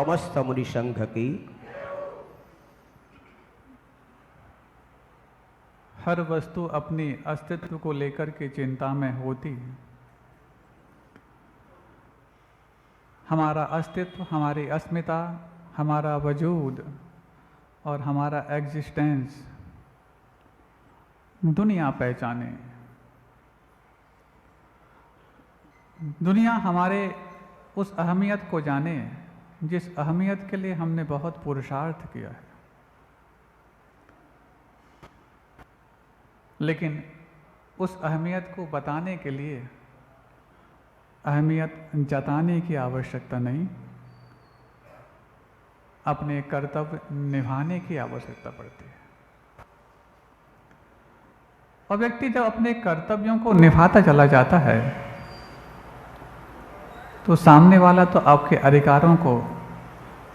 समस्त मुनि संघ की। हर वस्तु अपनी अस्तित्व को लेकर के चिंता में होती है। हमारा अस्तित्व, हमारी अस्मिता, हमारा वजूद और हमारा एग्जिस्टेंस दुनिया पहचाने। दुनिया हमारे उस अहमियत को जाने जिस अहमियत के लिए हमने बहुत पुरुषार्थ किया है, लेकिन उस अहमियत को बताने के लिए अहमियत जताने की आवश्यकता नहीं, अपने कर्तव्य निभाने की आवश्यकता पड़ती है। और व्यक्ति जब अपने कर्तव्यों को निभाता चला जाता है तो सामने वाला तो आपके अधिकारों को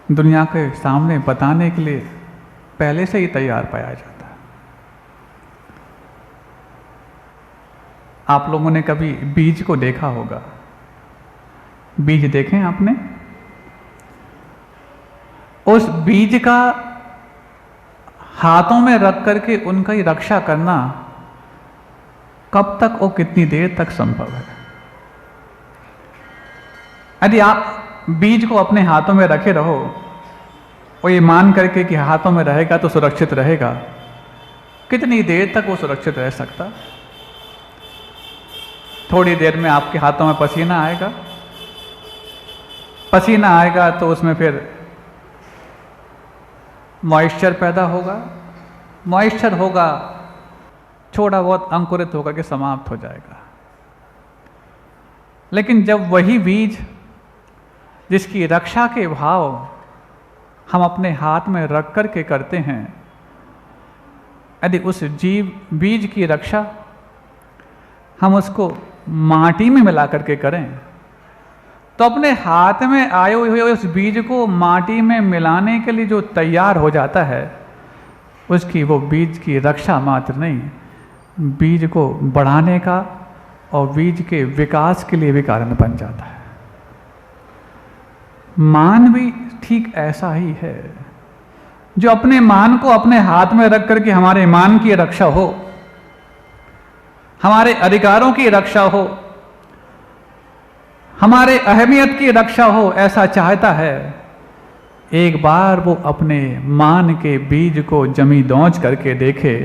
दुनिया के सामने बताने के लिए पहले से ही तैयार पाया जाता है। आप लोगों ने कभी बीज को देखा होगा, बीज देखें आपने? उस बीज का हाथों में रख करके उनका ही रक्षा करना कब तक और कितनी देर तक संभव है? यदि आप बीज को अपने हाथों में रखे रहो और ये मान करके कि हाथों में रहेगा तो सुरक्षित रहेगा, कितनी देर तक वो सुरक्षित रह सकता? थोड़ी देर में आपके हाथों में पसीना आएगा, पसीना आएगा तो उसमें फिर मॉइस्चर पैदा होगा, मॉइस्चर होगा, थोड़ा बहुत अंकुरित होकर के समाप्त हो जाएगा। लेकिन जब वही बीज जिसकी रक्षा के भाव हम अपने हाथ में रख कर के करते हैं, यदि उस बीज की रक्षा हम उसको माटी में मिला करके करें तो अपने हाथ में आए हुए उस बीज को माटी में मिलाने के लिए जो तैयार हो जाता है, उसकी वो बीज की रक्षा मात्र नहीं, बीज को बढ़ाने का और बीज के विकास के लिए भी कारण बन जाता है। मान भी ठीक ऐसा ही है, जो अपने मान को अपने हाथ में रख करके हमारे मान की रक्षा हो, हमारे अधिकारों की रक्षा हो, हमारे अहमियत की रक्षा हो, ऐसा चाहता है, एक बार वो अपने मान के बीज को जमी दौंच करके देखे।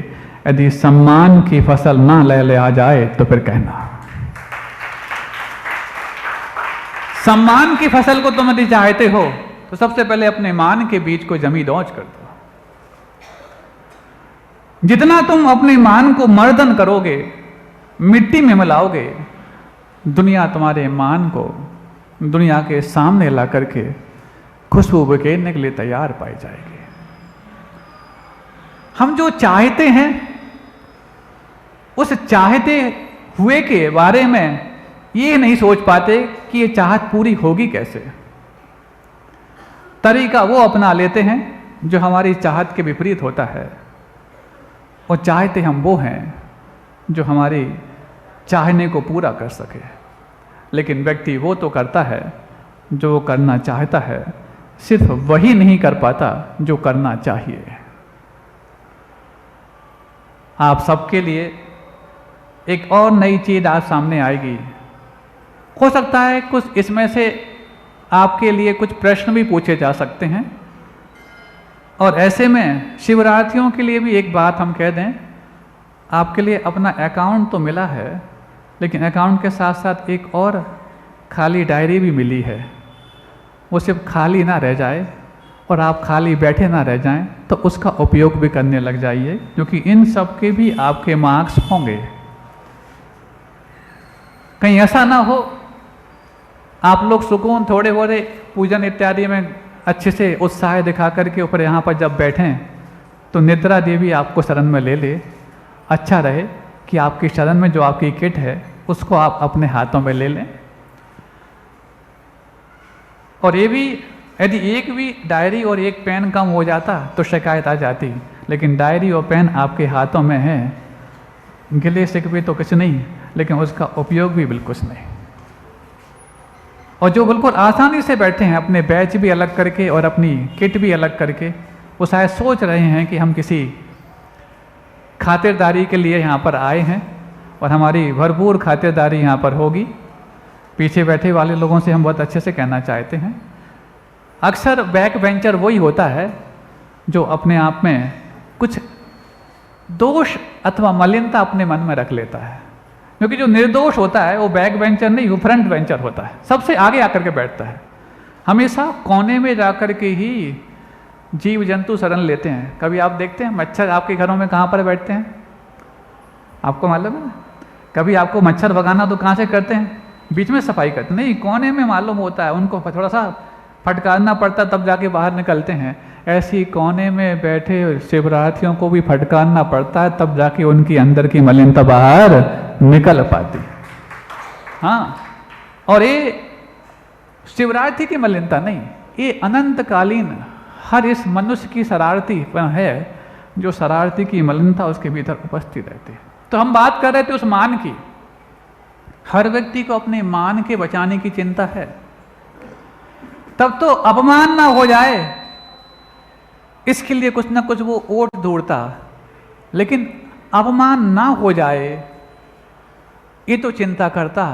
यदि सम्मान की फसल ना ले आ जाए तो फिर कहना। सम्मान की फसल को तुम यदि चाहते हो तो सबसे पहले अपने मान के बीज को जमी दौंच कर दो। जितना तुम अपने मान को मर्दन करोगे, मिट्टी में मिलाओगे, दुनिया तुम्हारे मान को दुनिया के सामने ला करके खुशबू बिखेरने के लिए तैयार पाई जाएगी। हम जो चाहते हैं उस चाहते हुए के बारे में ये नहीं सोच पाते कि ये चाहत पूरी होगी कैसे। तरीका वो अपना लेते हैं जो हमारी चाहत के विपरीत होता है, और चाहते हम वो हैं जो हमारी चाहने को पूरा कर सके। लेकिन व्यक्ति वो तो करता है जो वो करना चाहता है, सिर्फ वही नहीं कर पाता जो करना चाहिए। आप सबके लिए एक और नई चीज आज सामने आएगी। हो सकता है कुछ इसमें से आपके लिए कुछ प्रश्न भी पूछे जा सकते हैं, और ऐसे में शिवरात्रियों के लिए भी एक बात हम कह दें, आपके लिए अपना अकाउंट तो मिला है, लेकिन अकाउंट के साथ साथ एक और खाली डायरी भी मिली है। वो सिर्फ खाली ना रह जाए और आप खाली बैठे ना रह जाएं, तो उसका उपयोग भी करने लग जाइए, क्योंकि इन सब के भी आपके मार्क्स होंगे। कहीं ऐसा ना हो आप लोग सुकून थोड़े थोड़े पूजन इत्यादि में अच्छे से उत्साह दिखा करके ऊपर यहाँ पर जब बैठें तो निद्रा देवी आपको शरण में ले ले। अच्छा रहे कि आपकी शरण में जो आपकी किट है उसको आप अपने हाथों में ले लें। और ये भी, यदि एक भी डायरी और एक पेन कम हो जाता तो शिकायत आ जाती, लेकिन डायरी और पेन आपके हाथों में है, गिले शिकवे तो कुछ नहीं, लेकिन उसका उपयोग भी बिल्कुल नहीं। और जो बिल्कुल आसानी से बैठे हैं अपने बैच भी अलग करके और अपनी किट भी अलग करके, वो शायद सोच रहे हैं कि हम किसी खातिरदारी के लिए यहाँ पर आए हैं और हमारी भरपूर खातिरदारी यहाँ पर होगी। पीछे बैठे वाले लोगों से हम बहुत अच्छे से कहना चाहते हैं, अक्सर बैक बेंचर वही होता है जो अपने आप में कुछ दोष अथवा मलिनता अपने मन में रख लेता है, क्योंकि जो निर्दोष होता है वो बैक बेंचर नहीं, वो फ्रंट बेंचर होता है, सबसे आगे आकर के बैठता है, हमेशा कोने में जाकर के ही जीव जंतु शरण लेते हैं। कभी आप देखते हैं मच्छर आपके घरों में कहाँ पर बैठते हैं, आपको मालूम है ना? कभी आपको मच्छर भगाना तो कहाँ से करते हैं? बीच में सफाई करते नहीं, कोने में मालूम होता है, उनको थोड़ा सा फटकारना पड़ता तब जाके बाहर निकलते हैं। ऐसी कोने में बैठे शिवरात्रियों को भी फटकारना पड़ता है तब जाके उनकी अंदर की मलिनता बाहर निकल पाती। हाँ, और ये शिवरात्रि की मलिनता नहीं, ये अनंतकालीन हर इस मनुष्य की शरारती है, जो शरारती की मलिनता उसके भीतर उपस्थित रहती है। तो हम बात कर रहे थे उस मान की। हर व्यक्ति को अपने मान के बचाने की चिंता है, तब तो अपमान ना हो जाए इसके लिए कुछ ना कुछ वो ओट ढूंढता, लेकिन अपमान ना हो जाए ये तो चिंता करता।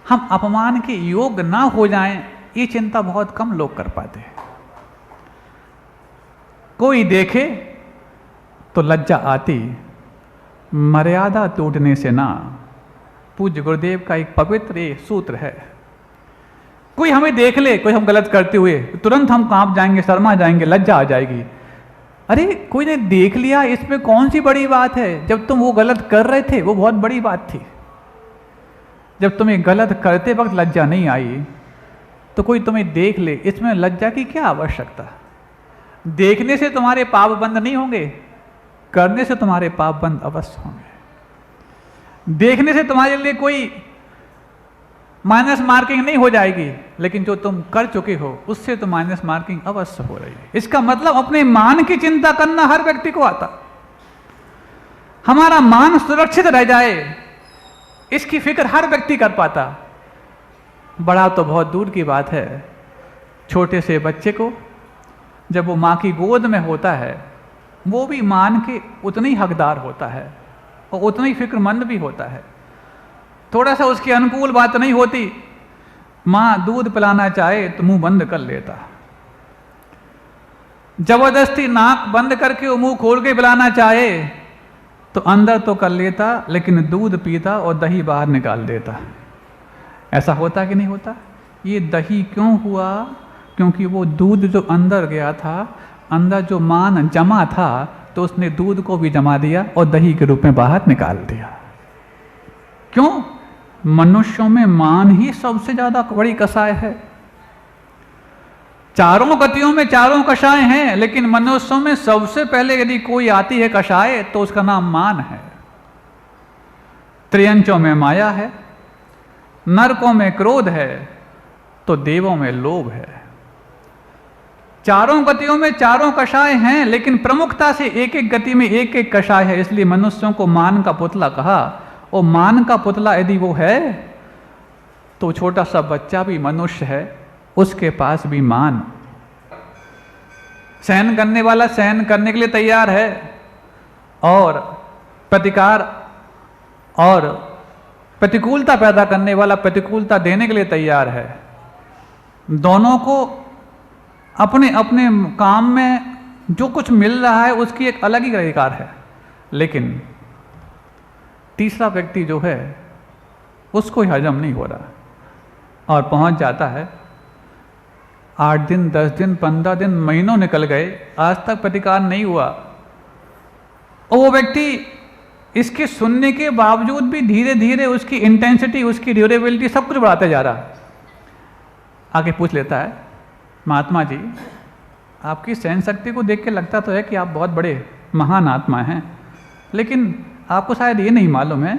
हम अपमान के योग्य ना हो जाएं ये चिंता बहुत कम लोग कर पाते हैं। कोई देखे तो लज्जा आती, मर्यादा टूटने से ना। पूज्य गुरुदेव का एक पवित्र सूत्र है। कोई हमें देख ले, कोई हम गलत करते हुए, तुरंत हम कांप जाएंगे, शर्मा जाएंगे, लज्जा आ जाएगी। अरे कोई ने देख लिया, इसमें कौन सी बड़ी बात है? जब तुम वो गलत कर रहे थे वो बहुत बड़ी बात थी। जब तुम्हें गलत करते वक्त लज्जा नहीं आई तो कोई तुम्हें देख ले, इसमें लज्जा की क्या आवश्यकता? देखने से तुम्हारे पाप बंद नहीं होंगे, करने से तुम्हारे पाप बंद अवश्य होंगे। देखने से तुम्हारे लिए कोई माइनस मार्किंग नहीं हो जाएगी, लेकिन जो तुम कर चुके हो उससे तो माइनस मार्किंग अवश्य हो रही है। इसका मतलब अपने मान की चिंता करना हर व्यक्ति को आता। हमारा मान सुरक्षित रह जाए इसकी फिक्र हर व्यक्ति कर पाता। बड़ा तो बहुत दूर की बात है, छोटे से बच्चे को जब वो माँ की गोद में होता है वो भी मान के उतना ही हकदार होता है और उतना ही फिक्रमंद भी होता है। थोड़ा सा उसकी अनुकूल बात नहीं होती, माँ दूध पिलाना चाहे तो मुंह बंद कर लेता, जबरदस्ती नाक बंद करके वो मुंह खोल के पिलाना चाहे तो अंदर तो कर लेता, लेकिन दूध पीता और दही बाहर निकाल देता। ऐसा होता कि नहीं होता? ये दही क्यों हुआ? क्योंकि वो दूध जो अंदर गया था, अंदर जो मान जमा था, तो उसने दूध को भी जमा दिया और दही के रूप में बाहर निकाल दिया। क्यों? मनुष्यों में मान ही सबसे ज्यादा बड़ी कषाय है। चारों गतियों में चारों कषाय हैं, लेकिन मनुष्यों में सबसे पहले यदि कोई आती है कषाय तो उसका नाम मान है। त्रियंचों में माया है, नरकों में क्रोध है, तो देवों में लोभ है। चारों गतियों में चारों कषाय हैं, लेकिन प्रमुखता से एक एक गति में एक एक कषाय है। इसलिए मनुष्यों को मान का पुतला कहा। और मान का पुतला यदि वो है तो छोटा सा बच्चा भी मनुष्य है, उसके पास भी मान। सहन करने वाला सहन करने के लिए तैयार है और प्रतिकार और प्रतिकूलता पैदा करने वाला प्रतिकूलता देने के लिए तैयार है। दोनों को अपने अपने काम में जो कुछ मिल रहा है उसकी एक अलग ही अधिकार है, लेकिन तीसरा व्यक्ति जो है उसको हजम नहीं हो रहा और पहुंच जाता है 8 दिन 10 दिन 15 दिन महीनों निकल गए, आज तक प्रतिकार नहीं हुआ और वो व्यक्ति इसके सुनने के बावजूद भी धीरे धीरे उसकी इंटेंसिटी, उसकी ड्यूरेबिलिटी सब कुछ बढ़ाते जा रहा। आगे पूछ लेता है, महात्मा जी आपकी सहन शक्ति को देख के लगता तो है कि आप बहुत बड़े महान आत्मा हैं, लेकिन आपको शायद ये नहीं मालूम है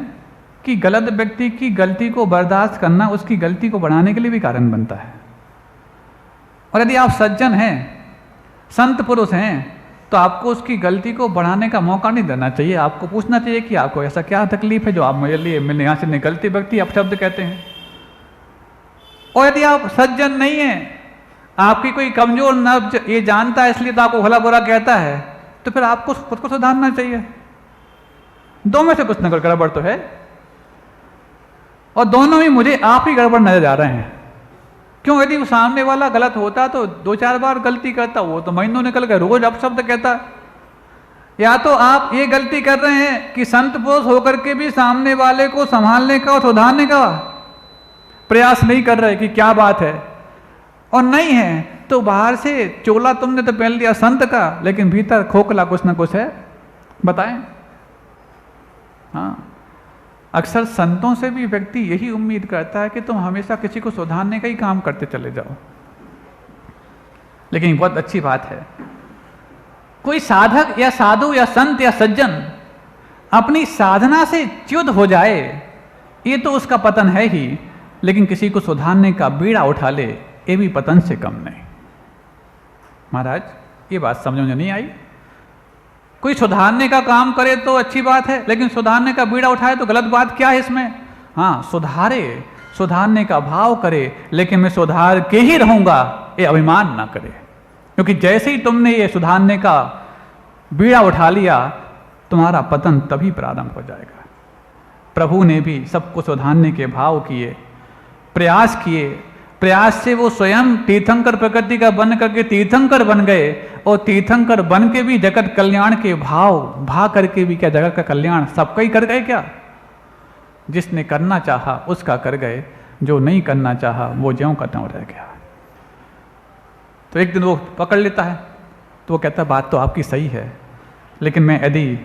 कि गलत व्यक्ति की गलती को बर्दाश्त करना उसकी गलती को बढ़ाने के लिए भी कारण बनता है। और यदि आप सज्जन हैं, संत पुरुष हैं, तो आपको उसकी गलती को बढ़ाने का मौका नहीं देना चाहिए। आपको पूछना चाहिए कि आपको ऐसा क्या तकलीफ है जो आप मेरे लिए, मैंने यहाँ से निकलते व्यक्ति अपशब्द कहते हैं। और यदि आप सज्जन नहीं हैं, आपकी कोई कमजोर नब्ज ये जानता है इसलिए तो आपको भला बुरा कहता है, तो फिर आपको खुद को सुधारना चाहिए। दो में से कुछ न कुछ गड़बड़ तो है, और दोनों ही मुझे आप ही गड़बड़ नजर आ रहे हैं। क्यों? यदि वो सामने वाला गलत होता तो 2-4 बार गलती करता, वो तो महीनों निकल गए, रोज अपशब्द कहता। या तो आप ये गलती कर रहे हैं कि संत पुरुष होकर के भी सामने वाले को संभालने का और सुधारने का प्रयास नहीं कर रहे कि क्या बात है, और नहीं है तो बाहर से चोला तुमने तो पहन लिया संत का, लेकिन भीतर खोखला कुछ ना कुछ है। बताएं? हाँ, अक्सर संतों से भी व्यक्ति यही उम्मीद करता है कि तुम हमेशा किसी को सुधारने का ही काम करते चले जाओ। लेकिन बहुत अच्छी बात है, कोई साधक या साधु या संत या सज्जन अपनी साधना से च्युत हो जाए, ये तो उसका पतन है ही, लेकिन किसी को सुधारने का बीड़ा उठा ले, ये भी पतन से कम नहीं। महाराज, ये बात समझ में नहीं आई? कोई सुधारने का काम करे तो अच्छी बात है, लेकिन सुधारने का बीड़ा उठाए तो गलत बात क्या है इसमें? हाँ, सुधारे, सुधारने का भाव करे, लेकिन मैं सुधार के ही रहूंगा ये अभिमान ना करे। क्योंकि जैसे ही तुमने ये सुधारने का बीड़ा उठा लिया, तुम्हारा पतन तभी प्रारंभ हो जाएगा। प्रभु ने भी सबको सुधारने के भाव किए, प्रयास किए, प्रयास से वो स्वयं तीर्थंकर प्रकृति का बन करके तीर्थंकर बन गए, और तीर्थंकर बन के भी जगत कल्याण के भाव करके भी क्या जगत का कल्याण सबका ही कर गए क्या? जिसने करना चाहा उसका कर गए, जो नहीं करना चाहा वो ज्यों का त्यों रह गया। तो एक दिन वो पकड़ लेता है, तो वो कहता है बात तो आपकी सही है, लेकिन मैं यदि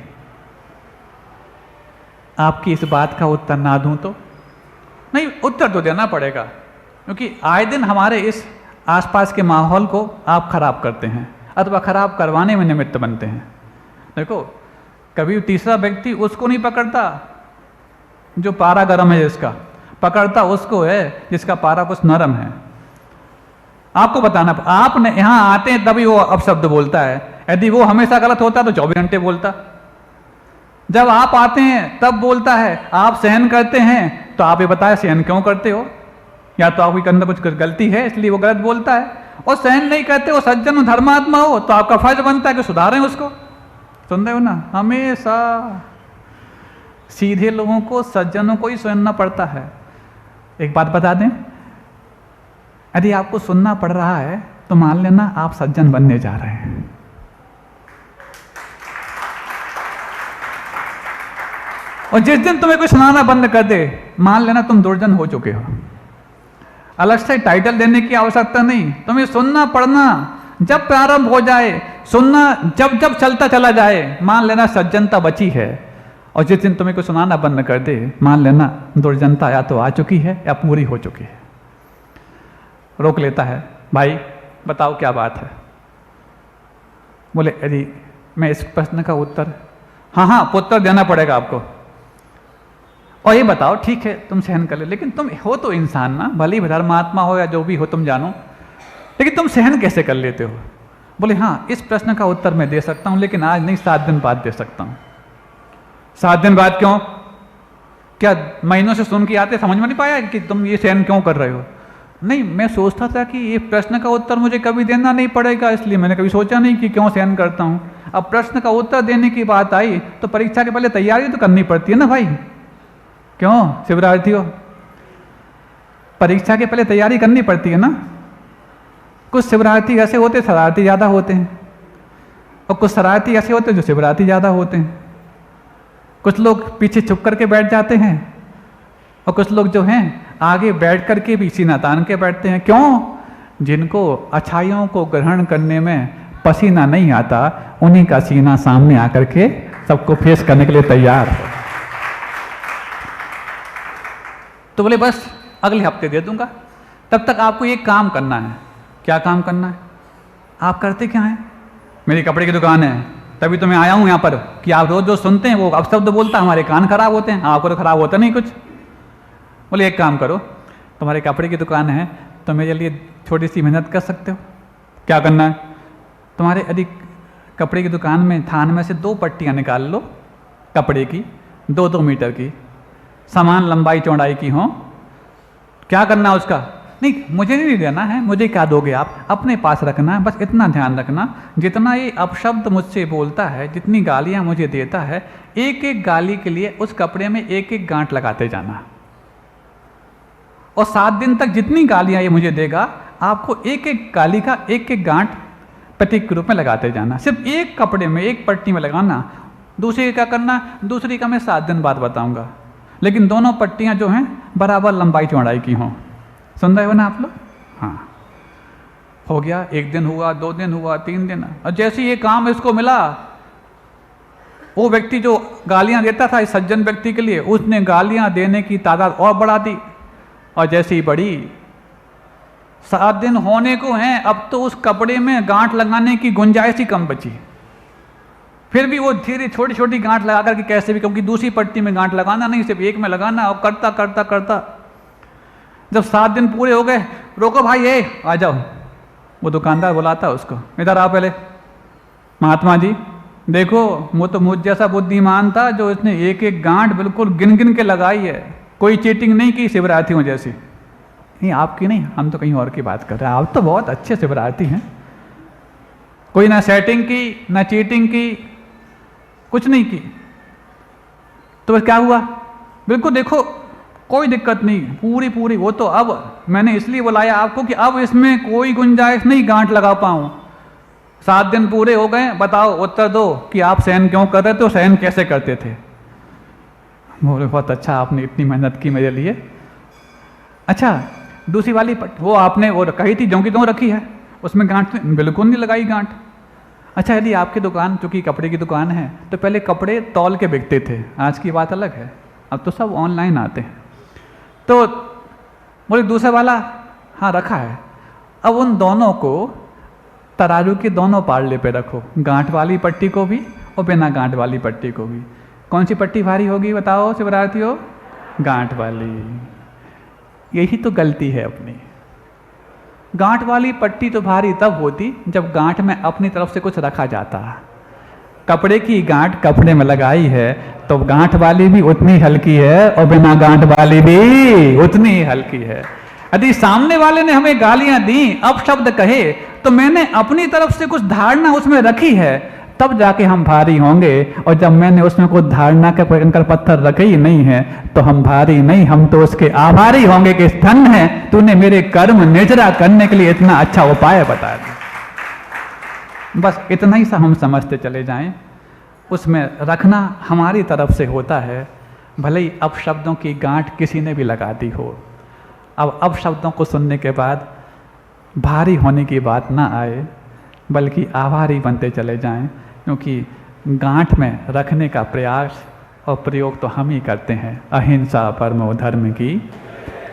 आपकी इस बात का उत्तर ना दूं तो? नहीं, उत्तर तो देना पड़ेगा, क्योंकि आए दिन हमारे इस आसपास के माहौल को आप खराब करते हैं अथवा खराब करवाने में निमित्त बनते हैं। देखो, कभी तीसरा व्यक्ति उसको नहीं पकड़ता जो पारा गर्म है, जिसका पकड़ता उसको है जिसका पारा कुछ नरम है। आपको बताना, आपने यहां आते हैं तभी वो अपशब्द बोलता है, यदि वो हमेशा गलत होता तो 24 घंटे बोलता। जब आप आते हैं तब बोलता है, आप सहन करते हैं तो आप ये बताए सहन क्यों करते हो? या तो आपकी अंदर कुछ गलती है इसलिए वो गलत बोलता है, और सहन नहीं करते हो, सज्जन हो, धर्मात्मा हो, तो आपका फर्ज बनता है कि सुधारें उसको। सुन रहे हो ना? हमेशा सीधे लोगों को, सज्जनों को ही सुनना पड़ता है। एक बात बता दें, यदि आपको सुनना पड़ रहा है तो मान लेना आप सज्जन बनने जा रहे हैं। और जिस दिन तुम्हें कोई सुनाना बंद कर दे, मान लेना तुम दुर्जन हो चुके हो। अलग से टाइटल देने की आवश्यकता नहीं, तुम्हें सुनना पड़ना जब प्रारंभ हो जाए, सुनना जब जब चलता चला जाए, मान लेना सज्जनता बची है। और जिस दिन तुम्हें कोई सुनाना बंद कर दे, मान लेना दुर्जनता या तो आ चुकी है या पूरी हो चुकी है। रोक लेता है, भाई बताओ क्या बात है? बोले यदि मैं इस प्रश्न का उत्तर, हाँ उत्तर देना पड़ेगा आपको, और ये बताओ ठीक है तुम सहन कर ले, लेकिन तुम हो तो इंसान ना, भले ही धर्मात्मा हो या जो भी हो तुम जानो, लेकिन तुम सहन कैसे कर लेते हो? बोले हाँ, इस प्रश्न का उत्तर मैं दे सकता हूं, लेकिन आज नहीं, 7 दिन बाद दे सकता हूं। 7 दिन बाद क्यों? क्या महीनों से सुन के आते समझ में नहीं पाया कि तुम ये सहन क्यों कर रहे हो? नहीं, मैं सोचता था कि ये प्रश्न का उत्तर मुझे कभी देना नहीं पड़ेगा, इसलिए मैंने कभी सोचा नहीं कि क्यों सहन करता हूं। अब प्रश्न का उत्तर देने की बात आई तो परीक्षा के पहले तैयारी तो करनी पड़ती है ना भाई। क्यों शिवरार्थियों? परीक्षा के पहले तैयारी करनी पड़ती है ना। कुछ शिवरार्थी ऐसे होते शरारती ज़्यादा होते हैं, और कुछ शरारती ऐसे होते हैं जो शिवरार्थी ज़्यादा होते हैं। कुछ लोग पीछे छुप करके बैठ जाते हैं, और कुछ लोग जो हैं आगे बैठ करके भी सीना तान के बैठते हैं। क्यों? जिनको अच्छाइयों को ग्रहण करने में पसीना नहीं आता, उन्हीं का सीना सामने आकर के सबको फेस करने के लिए तैयार है। तो बोले बस अगले हफ्ते दे दूंगा, तब तक आपको एक काम करना है। क्या काम करना है? आप करते क्या हैं? मेरी कपड़े की दुकान है, तभी तो मैं आया हूं यहाँ पर कि आप रोज जो सुनते हैं वो अपशब्द बोलता, हमारे कान खराब होते हैं, आपको तो खराब होता नहीं कुछ। बोले एक काम करो, तुम्हारे कपड़े की दुकान है तो मेरे लिए छोटी सी मेहनत कर सकते हो। क्या करना है? तुम्हारे यदि कपड़े की दुकान में थान में से 2 पट्टियाँ निकाल लो, कपड़े की 2-2 मीटर की, समान लंबाई चौड़ाई की हो। क्या करना है उसका? नहीं मुझे नहीं देना है, मुझे क्या दोगे आप, अपने पास रखना है, बस इतना ध्यान रखना। जितना ये अपशब्द मुझसे बोलता है, जितनी गालियाँ मुझे देता है, एक एक गाली के लिए उस कपड़े में एक एक गांठ लगाते जाना। और 7 दिन तक जितनी गालियाँ ये मुझे देगा, आपको एक एक गाली का एक एक गांठ प्रतीक के रूप में लगाते जाना। सिर्फ एक कपड़े में, एक पट्टी में लगाना। दूसरी क्या करना, दूसरी का मैं 7 दिन बाद बताऊंगा, लेकिन दोनों पट्टियां जो हैं बराबर लंबाई चौड़ाई की हों। सुन रहे हो ना आप लोग? हाँ, हो गया। 1 दिन हुआ, 2 दिन हुआ, 3 दिन। और जैसे ये काम इसको मिला, वो व्यक्ति जो गालियां देता था इस सज्जन व्यक्ति के लिए, उसने गालियां देने की तादाद और बढ़ा दी। और जैसे ही बढ़ी, 7 दिन होने को हैं, अब तो उस कपड़े में गांठ लगाने की गुंजाइश ही कम बची। फिर भी वो धीरे छोटी छोटी गांठ लगा करके कैसे भी, क्योंकि दूसरी पट्टी में गांठ लगाना नहीं, सिर्फ एक में लगाना। और करता करता करता जब 7 दिन पूरे हो गए, रोको भाई, ये आ जाओ। वो दुकानदार बुलाता उसको, इधर आओ पहले। महात्मा जी देखो, वो तो मुझ जैसा बुद्धिमान था जो इसने एक एक गांठ बिल्कुल गिन गिन के लगाई है, कोई चीटिंग नहीं की शिवरार्थियों जैसी। नहीं आपकी नहीं, हम तो कहीं और की बात कर रहे हैं। आप तो बहुत अच्छे शिवरार्थी हैं, कोई ना सेटिंग की ना चीटिंग की, कुछ नहीं की। तो बस क्या हुआ, बिल्कुल देखो कोई दिक्कत नहीं, पूरी पूरी। वो तो अब मैंने इसलिए बुलाया आपको कि अब इसमें कोई गुंजाइश नहीं गांठ लगा पाऊं। 7 दिन पूरे हो गए, बताओ उत्तर दो कि आप सहन क्यों कर रहे थे, सहन कैसे करते थे। बोले बहुत अच्छा, आपने इतनी मेहनत की मेरे लिए। अच्छा दूसरी वाली वो आपने वो कही थी जो की त्यों रखी है, उसमें गांठ बिल्कुल नहीं लगाई गांठ। अच्छा यदि आपकी दुकान चूंकि कपड़े की दुकान है, तो पहले कपड़े तौल के बिकते थे, आज की बात अलग है, अब तो सब ऑनलाइन आते हैं। तो बोले दूसरा वाला हाँ रखा है। अब उन दोनों को तराजू के दोनों पार्ले पे रखो, गांठ वाली पट्टी को भी और बिना गांठ वाली पट्टी को भी। कौन सी पट्टी भारी होगी बताओ शिवरार्थियों? गांठ वाली। यही तो गलती है अपनी। गांठ वाली पट्टी तो भारी तब होती जब गांठ में अपनी तरफ से कुछ रखा जाता। कपड़े की गांठ कपड़े में लगाई है तो गांठ वाली भी उतनी हल्की है और बिना गांठ वाली भी उतनी ही हल्की है। यदि सामने वाले ने हमें गालियां दी, अपशब्द कहे, तो मैंने अपनी तरफ से कुछ धारणा उसमें रखी है, तब जाके हम भारी होंगे। और जब मैंने उसमें कुछ धारणा का कोई कंकर पत्थर रखे ही नहीं है, तो हम भारी नहीं, हम तो उसके आभारी होंगे कि धन है तूने मेरे कर्म निजरा करने के लिए इतना अच्छा उपाय बता दिया। बस इतना ही सा हम समझते चले जाएं। उसमें रखना हमारी तरफ से होता है, भले ही अपशब्दों की गांठ किसी ने भी लगा दी हो। अब अपशब्दों को सुनने के बाद भारी होने की बात ना आए, बल्कि आभारी बनते चले जाएं, क्योंकि गांठ में रखने का प्रयास और प्रयोग तो हम ही करते हैं। अहिंसा परमो धर्म की,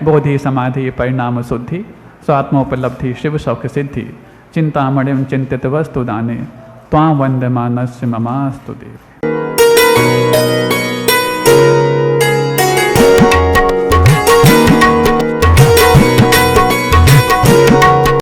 बोधि समाधि परिणाम शुद्धि, स्वात्मोपलब्धि शिव सौख सिद्धि, चिंतामणिम चिंतित वस्तु दाने, त्वां वंदमानस्य ममास्तु देव।